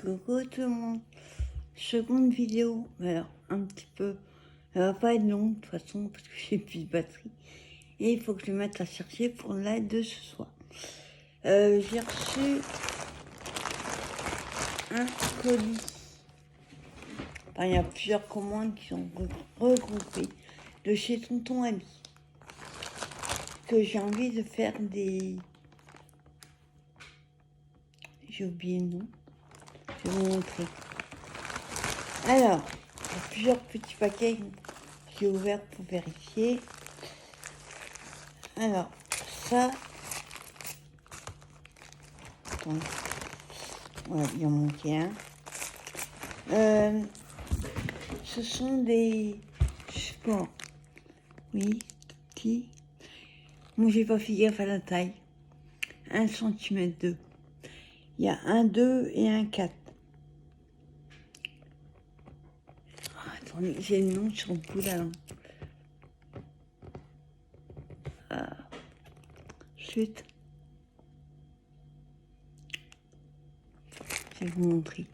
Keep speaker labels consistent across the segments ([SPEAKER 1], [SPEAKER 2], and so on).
[SPEAKER 1] Coucou tout le monde, seconde vidéo, alors un petit peu, elle va pas être longue de toute façon parce que j'ai plus de batterie et il faut que je me mette à chercher pour l'aide de ce soir. J'ai reçu un colis, enfin, il y a plusieurs commandes qui sont regroupées de chez Tonton Ami, que j'ai envie de faire des... J'ai oublié le nom, je vais vous montrer. Alors, il y a plusieurs petits paquets que j'ai ouverts pour vérifier. Alors, ça... Attends. Ouais, il en manquait un. Ce sont des supports. Oui, petits. Moi, j'ai pas fait gaffe à la taille. 1 cm 2. Il y a un 2 et un 4. Attendez, j'ai le nom sur le bout de la langue. Ensuite, je vais vous montrer.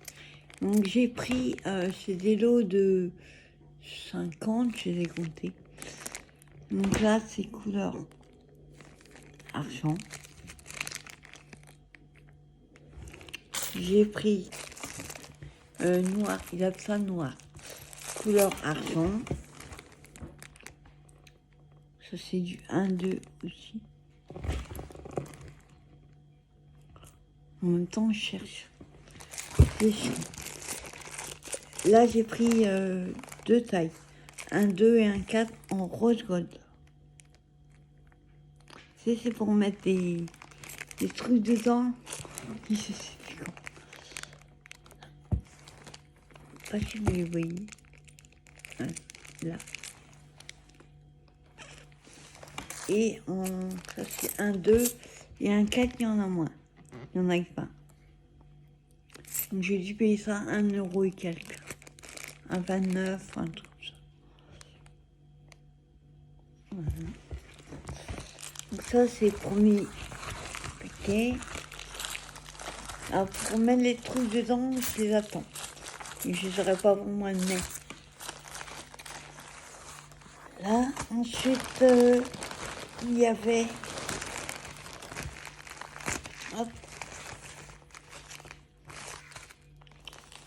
[SPEAKER 1] Donc, j'ai pris, c'est des lots de 50, je les ai comptés. Donc là, c'est couleur argent. J'ai pris noir, il a ça noir. Couleur argent. Ça, c'est du 1-2 aussi. En même temps, je cherche. Là, j'ai pris deux tailles. Un 2 et un 4 en rose gold. C'est pour mettre des trucs dedans. Je sais plus quand. Pas si vous les voyez. Là. Et ça, c'est un 2 et un 4, il y en a moins. Il n'y en a pas. Donc, j'ai dû payer ça 1 € et quelques. Un 29, un truc comme ça. Voilà. Donc ça, c'est le premier paquet. Alors, pour mettre les trucs dedans, je les attends. Et je ne saurais pas pour moi de mettre. Là, ensuite, il y avait... Hop.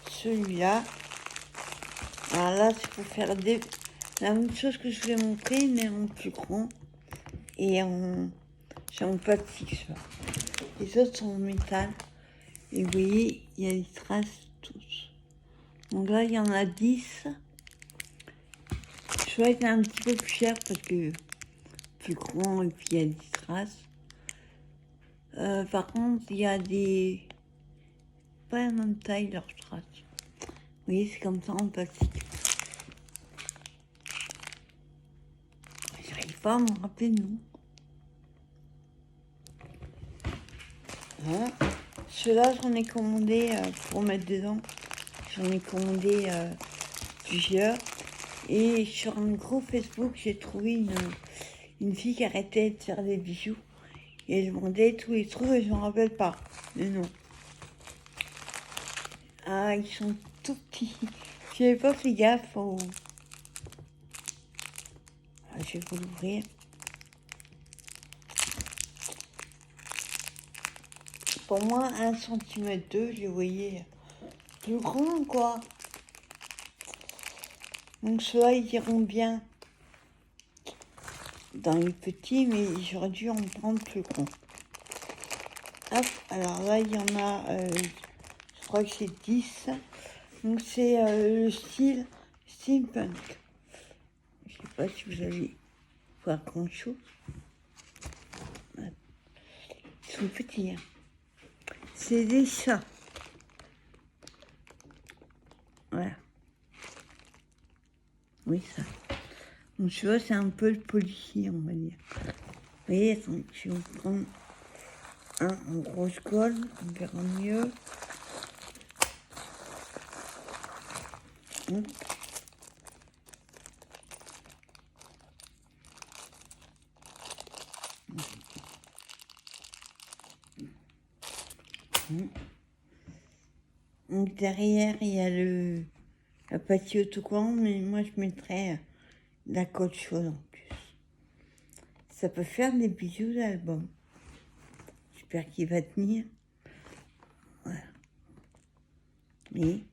[SPEAKER 1] Celui-là. Alors là, c'est pour faire la même chose que je vous ai montré, mais en plus grand. Et c'est en plastique, ça. Les autres sont en métal. Et vous voyez, il y a des traces tous. Donc là, il y en a 10. Je vais être un petit peu plus cher parce que plus grand et puis il y a des traces. Par contre, il y a des... pas la même taille, leurs traces. Vous voyez, c'est comme ça en plastique. J'arrive pas à me rappeler le nom. Voilà. Ceux-là, j'en ai commandé pour mettre dedans. J'en ai commandé plusieurs. Et sur un groupe Facebook, j'ai trouvé une fille qui arrêtait de faire des bijoux. Et elle demandait tous les trucs et je ne me rappelle pas le nom. Ah, ils sont tout petits. J'avais pas fait gaffe au... Ah, je vais vous l'ouvrir. Pour moi, 1 cm 2, je les voyais plus grands, quoi. Donc ceux-là, ils iront bien dans les petits, mais j'aurais dû en prendre plus grands. Hop, alors là, il y en a, je crois que c'est 10. Donc c'est le style steampunk. Je sais pas si vous allez voir grand chose. Ils sont petits, hein. C'est des chats. Voilà. Oui, ça. Donc tu vois, c'est un peu le policier, on va dire. Vous voyez, attendez, je vais vous prendre un en rose gold, on verra mieux. Hop. Donc derrière, il y a la pâte autocollant, mais moi je mettrais de la colle chaude en plus. Ça peut faire des bijoux d'album. J'espère qu'il va tenir. Voilà. Et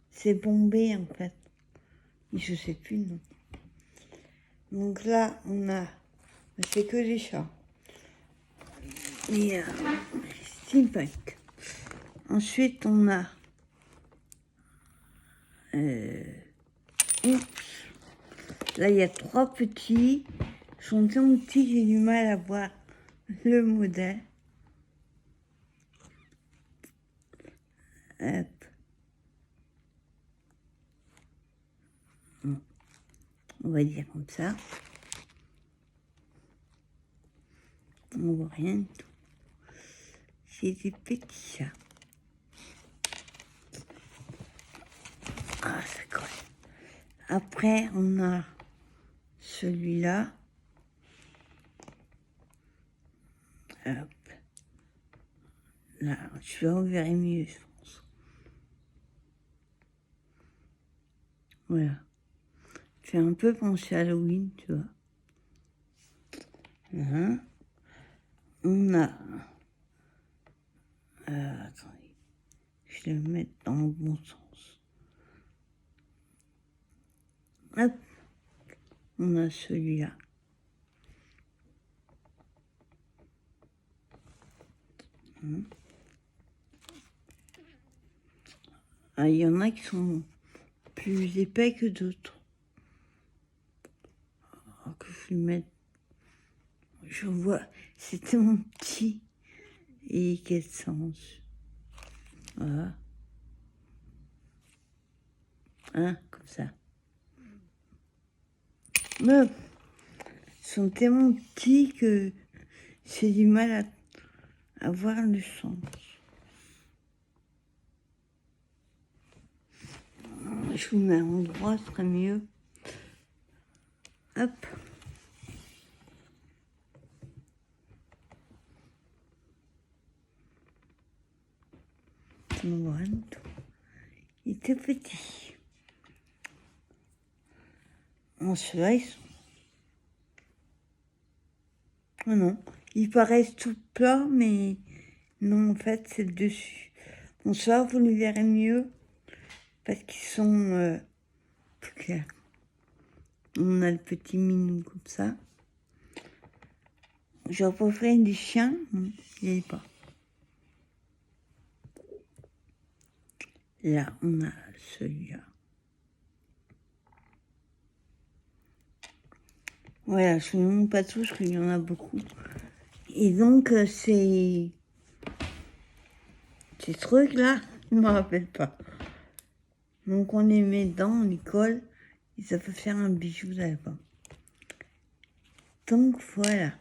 [SPEAKER 1] c'est bombé en fait. Je sais plus non. Donc là, on a... C'est que des chats. Et steampunk. Ensuite, on a... Oups. Là, il y a 3 petits. Ils sont tellement petits, j'ai du mal à voir le modèle. Hop. On va dire comme ça. On voit rien du tout. C'est des petits chats. Ah, ça colle. Après, on a celui-là. Hop. Là, je vais verrai mieux, je pense. Voilà. Fait un peu penser à Halloween, tu vois. Hein. On a... attendez. Je vais le mettre dans le bon sens. Hop. On a celui-là. Ah, il y en a qui sont plus épais que d'autres. Alors que je vais le mettre... Je vois, c'est tellement petit. Et quel sens. Voilà. Hein, comme ça. Mais ils sont tellement petits que j'ai du mal à voir le sens. Je vous mets à l'endroit, ce serait mieux. Hop. On voit rien du tout. Il était petit. En ceux-là, ils sont... Oh non, ils paraissent tout plats, mais non, en fait, c'est le dessus. Bon, ça, vous le verrez mieux, parce qu'ils sont plus clairs. On a le petit minou comme ça. J'aurais préféré des chiens, il n'y avait pas. Là, on a celui-là. Voilà, je ne montre pas tous, parce qu'il y en a beaucoup. Et donc, ces trucs-là, je ne me rappelle pas. Donc, on les met dedans, on les colle, et ça peut faire un bijou d'album. Donc, voilà.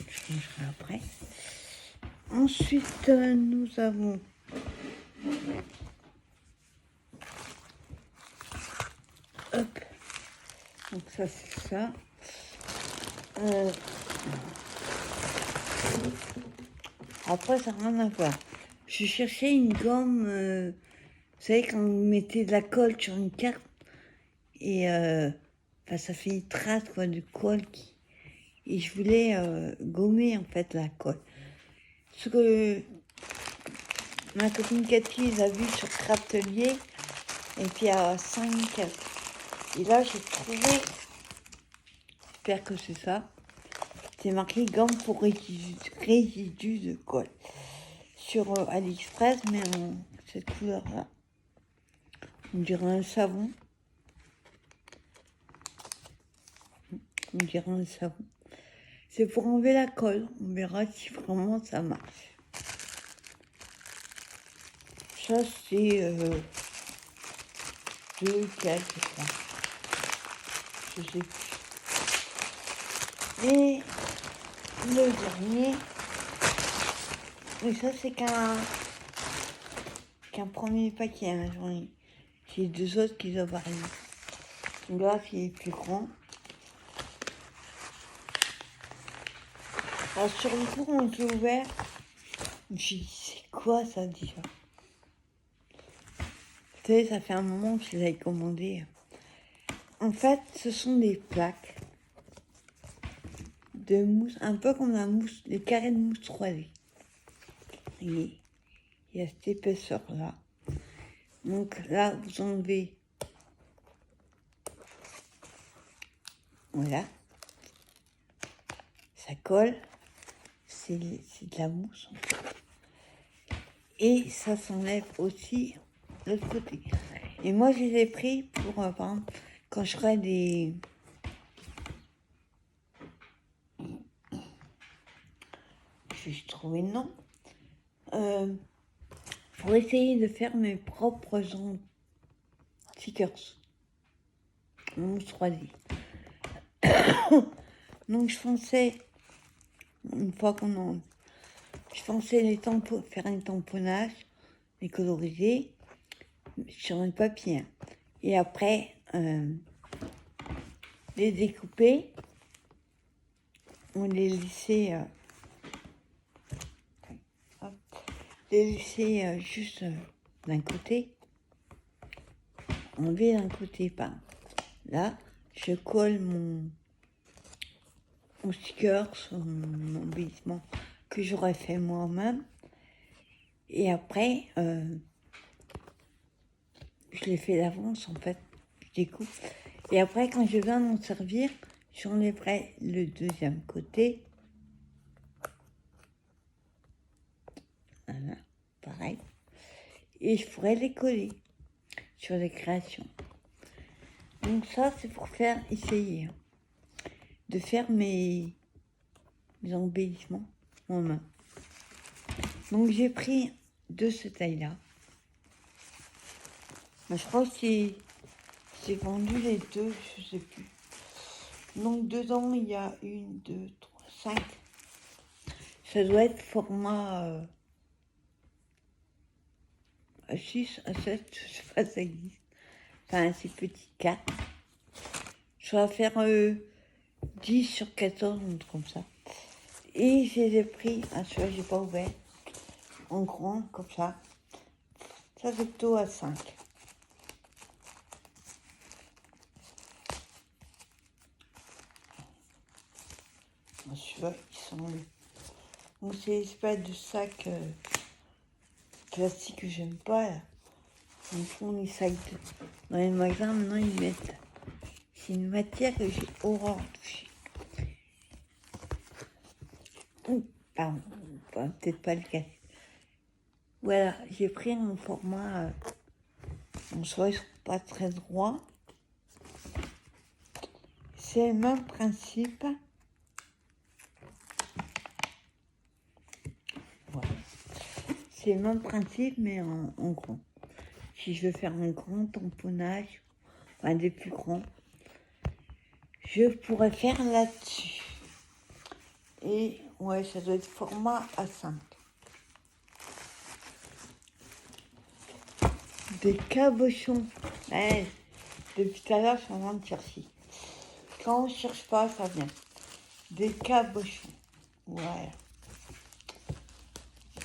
[SPEAKER 1] Je changerai après. Ensuite, nous avons... Hop. Donc ça, c'est ça. Après, ça n'a rien à voir. Je cherchais une gomme, vous savez, quand vous mettez de la colle sur une carte, et ça fait une trace quoi, de colle. Et je voulais gommer, en fait, la colle. Ce que ma copine Cathy les a vus sur Craftelier, et puis à 5 Et là, j'ai trouvé, j'espère que c'est ça, c'est marqué gomme pour résidus de colle. Sur AliExpress, mais en cette couleur-là. On dirait un savon. On dirait un savon. C'est pour enlever la colle. On verra si vraiment ça marche. Ça, c'est 2 quelques, je crois. Je sais plus. Et le dernier, et ça, c'est qu'un premier paquet. Hein, j'ai 2 autres qui doivent arriver. Là, qui est plus grand. Alors, sur le coup, on s'est ouvert. J'ai dit, c'est quoi ça déjà? Vous savez, ça fait un moment que je les avais commandés. En fait, ce sont des plaques de mousse, un peu comme la mousse, les carrés de mousse 3D. Et il y a cette épaisseur-là. Donc là, vous enlevez. Voilà. Ça colle. C'est de la mousse, en fait. Et ça s'enlève aussi de l'autre côté. Et moi, je les ai pris pour, par exemple, quand je ferais des... Je vais trouver le nom. Pour essayer de faire mes propres stickers. Mon 3D. Donc, je pensais, une fois qu'on en... Je pensais faire un tamponnage, les coloriser sur un papier. Et après, les découper, on les laissait, juste d'un côté, enlever d'un côté. Là, je colle mon sticker sur mon embellissement que j'aurais fait moi-même. Et après, je l'ai fait d'avance en fait, je découpe. Et après, quand je viens m'en servir, j'enlèverai le deuxième côté. Voilà, pareil. Et je pourrais les coller sur les créations. Donc ça, c'est pour essayer de faire mes embellissements en main. Donc j'ai pris de cette taille-là. Mais je crois que c'est vendu les deux, je sais plus. Donc dedans, il y a 1, 2, 3, 5. Ça doit être format 6 à 7, je sais pas, ça existe. Enfin, c'est petit 4. Je vais faire 10 sur 14, un truc comme ça. Et je les ai pris, celui-là, j'ai pas ouvert, en grand, comme ça. Ça fait plutôt à 5. Celui-là, ils sont... Donc, c'est l'espèce de sac plastique que j'aime pas, là. Ils font les sacs dans les magasins, maintenant, ils mettent... C'est une matière que j'ai horreur de toucher. Pardon, peut-être pas le cas. Voilà, j'ai pris un format... en soi, ils sont pas très droits. C'est le même principe. Voilà. C'est le même principe, mais en grand. Si je veux faire un grand tamponnage, enfin des plus grands, je pourrais faire là-dessus. Et ouais, ça doit être format A5. Des cabochons. Ouais, depuis tout à l'heure, je suis en train de chercher. Quand on cherche pas, ça vient. Des cabochons. Ouais.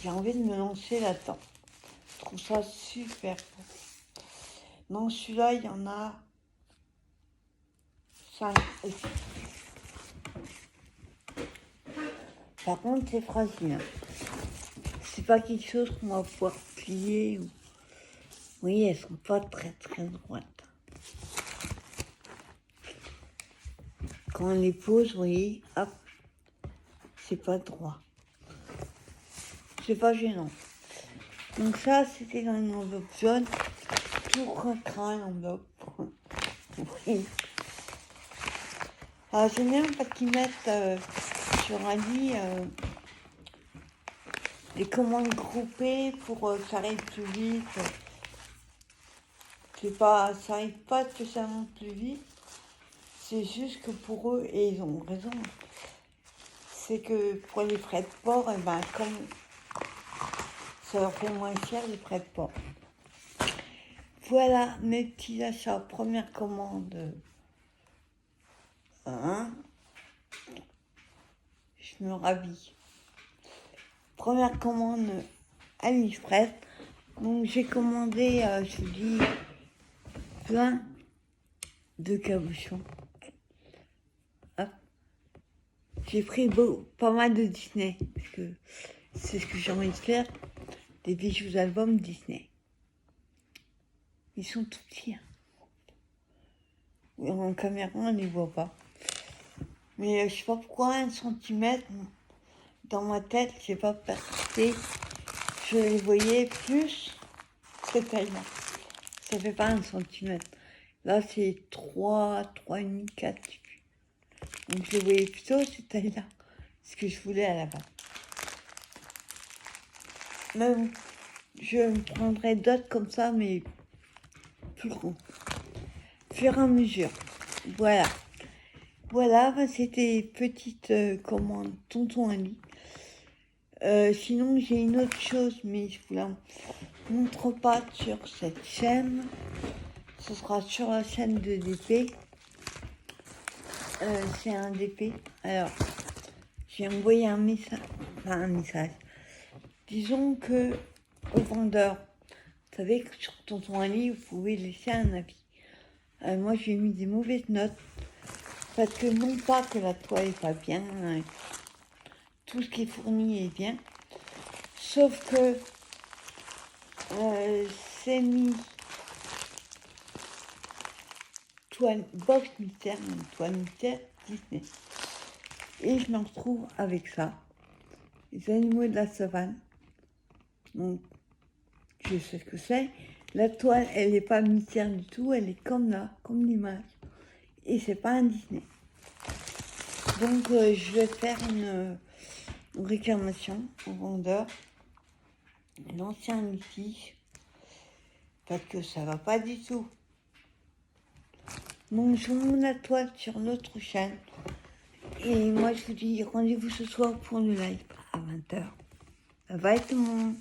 [SPEAKER 1] J'ai envie de me lancer là-dedans. Je trouve ça super beau. Dans celui-là, il y en a 5 aussi. Par contre, c'est fragile. C'est pas quelque chose qu'on va pouvoir plier. Oui, elles sont pas très très droites. Quand on les pose, vous voyez, hop, c'est pas droit. C'est pas gênant. Donc ça, c'était dans une enveloppe jaune. Tout recraint l'enveloppe. Oui. Alors j'aime bien parce qu'ils mettent sur un lit des commandes groupées pour que ça aille plus vite. Ça arrive pas spécialement plus vite. C'est juste que pour eux, et ils ont raison, c'est que pour les frais de port, et ben, comme ça leur fait moins cher les frais de port. Voilà mes petits achats. Première commande. Je me rhabille. Première commande AliExpress. Donc j'ai commandé, je vous dis, plein de cabochons. Hop. J'ai pris pas mal de Disney, parce que c'est ce que j'ai envie de faire, des bijoux albums Disney. Ils sont tout petits. En caméra, on ne les voit pas. Mais je sais pas pourquoi, 1 centimètre, dans ma tête, j'ai pas percuté. Je les voyais plus cette taille-là. Ça fait pas 1 centimètre. Là, c'est 3,5, 4. Donc je les voyais plutôt cette taille-là. Ce que je voulais à la base. Même, je me prendrais d'autres comme ça, mais plus gros. Fur et à mesure. Voilà. Voilà, c'était petite commande Tonton Ali. Sinon, j'ai une autre chose, mais je vous la montre pas sur cette chaîne. Ce sera sur la chaîne de DP. C'est un DP. Alors, j'ai envoyé un message. Disons que au vendeur, vous savez que sur Tonton Ali, vous pouvez laisser un avis. Moi, j'ai mis des mauvaises notes. Parce que non pas que la toile est pas bien, hein, tout ce qui est fourni est bien. Sauf que c'est mis toile box mystère, une toile mystère Disney. Et je me retrouve avec ça. Les animaux de la savane. Donc, je sais ce que c'est. La toile, elle n'est pas mystère du tout, elle est comme là, comme l'image. Et c'est pas un Disney. Donc, je vais faire une réclamation au vendeur. L'ancien litige. Parce que ça va pas du tout. Donc, je vous montre la toile sur notre chaîne. Et moi, je vous dis rendez-vous ce soir pour le live à 20h. Bye tout le monde.